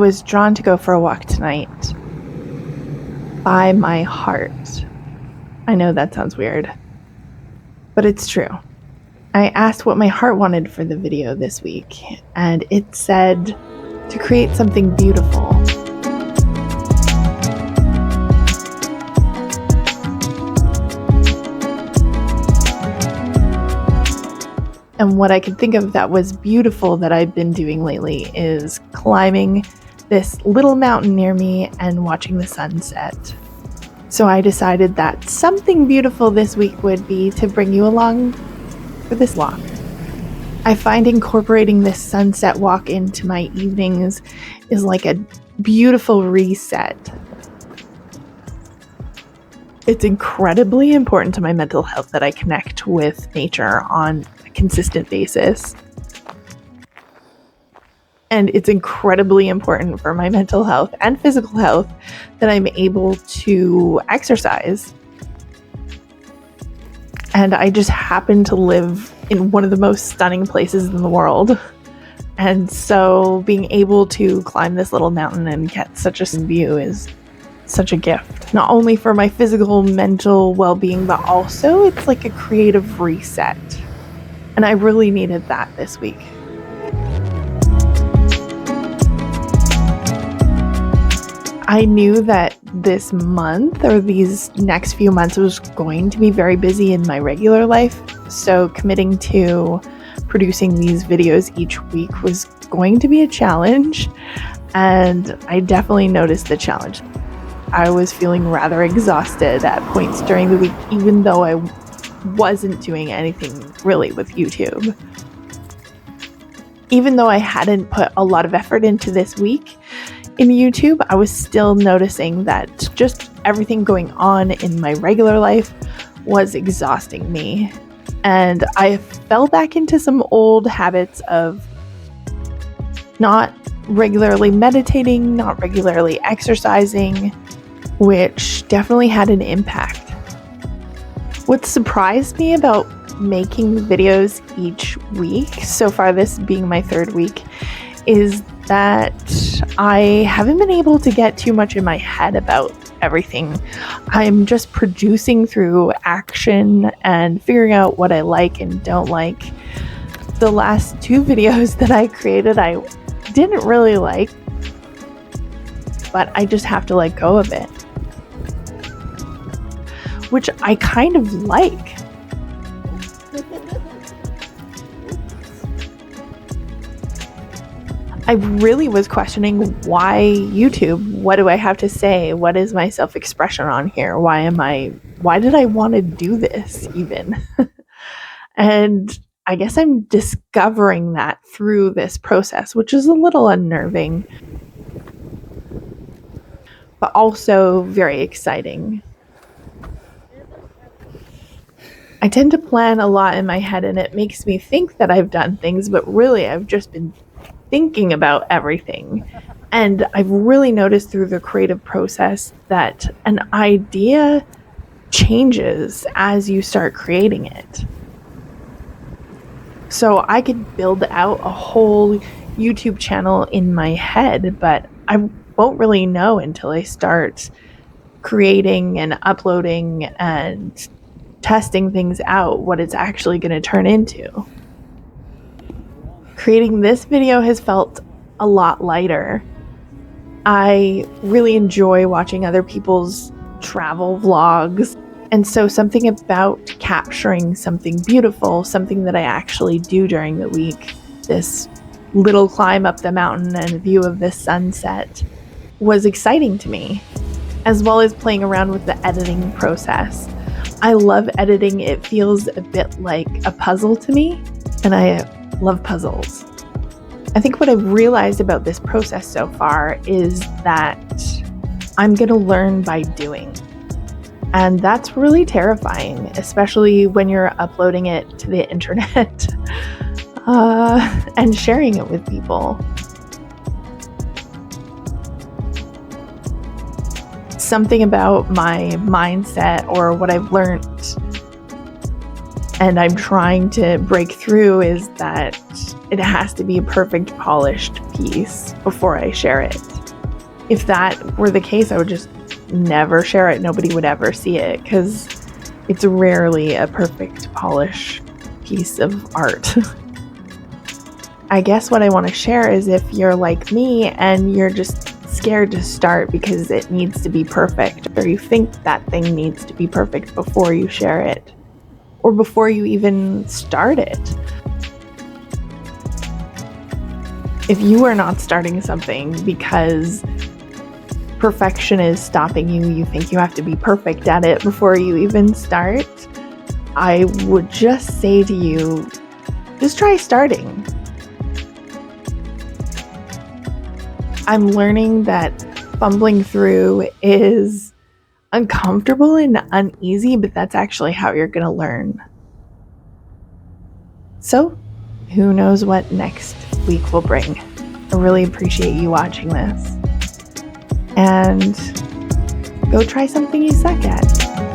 was drawn to go for a walk tonight by my heart. I know that sounds weird, but it's true. I asked what my heart wanted for the video this week, and it said to create something beautiful. And what I could think of that was beautiful that I've been doing lately is climbing this little mountain near me and watching the sunset. So I decided that something beautiful this week would be to bring you along for this walk. I find incorporating this sunset walk into my evenings is like a beautiful reset. It's incredibly important to my mental health that I connect with nature on a consistent basis. And it's incredibly important for my mental health and physical health that I'm able to exercise. And I just happen to live in one of the most stunning places in the world. And so being able to climb this little mountain and get such a view is such a gift. Not only for my physical, mental well-being, but also it's like a creative reset. And I really needed that this week. I knew that this month or these next few months was going to be very busy in my regular life. So committing to producing these videos each week was going to be a challenge. And I definitely noticed the challenge. I was feeling rather exhausted at points during the week, even though I wasn't doing anything really with YouTube. Even though I hadn't put a lot of effort into this week in YouTube, I was still noticing that just everything going on in my regular life was exhausting me. And I fell back into some old habits of not regularly meditating, not regularly exercising, which definitely had an impact. What surprised me about making videos each week, so far this being my third week, is that I haven't been able to get too much in my head about everything. I'm just producing through action and figuring out what I like and don't like. The last two videos that I created, I didn't really like, but I just have to let go of it, which I kind of like. I really was questioning why YouTube? What do I have to say? What is my self-expression on here? Why did I want to do this even? And I guess I'm discovering that through this process, which is a little unnerving, but also very exciting. I tend to plan a lot in my head, and it makes me think that I've done things, but really I've just been thinking about everything. And I've really noticed through the creative process that an idea changes as you start creating it. So I could build out a whole YouTube channel in my head, but I won't really know until I start creating and uploading and testing things out what it's actually going to turn into. Creating this video has felt a lot lighter. I really enjoy watching other people's travel vlogs, and so something about capturing something beautiful, something that I actually do during the week, this little climb up the mountain and a view of the sunset, was exciting to me, as well as playing around with the editing process. I love editing. It feels a bit like a puzzle to me, and I love puzzles. I think what I've realized about this process so far is that I'm going to learn by doing. And that's really terrifying, especially when you're uploading it to the internet and sharing it with people. Something about my mindset or what I've learned and I'm trying to break through is that it has to be a perfect, polished piece before I share it. If that were the case, I would just never share it. Nobody would ever see it because it's rarely a perfect polish piece of art. I guess what I want to share is if you're like me and you're just scared to start because it needs to be perfect, or you think that thing needs to be perfect before you share it, or before you even start it. If you are not starting something because perfection is stopping you, you think you have to be perfect at it before you even start, I would just say to you, just try starting. I'm learning that fumbling through is uncomfortable and uneasy, but that's actually how you're going to learn. So, who knows what next week will bring. I really appreciate you watching this. And go try something you suck at.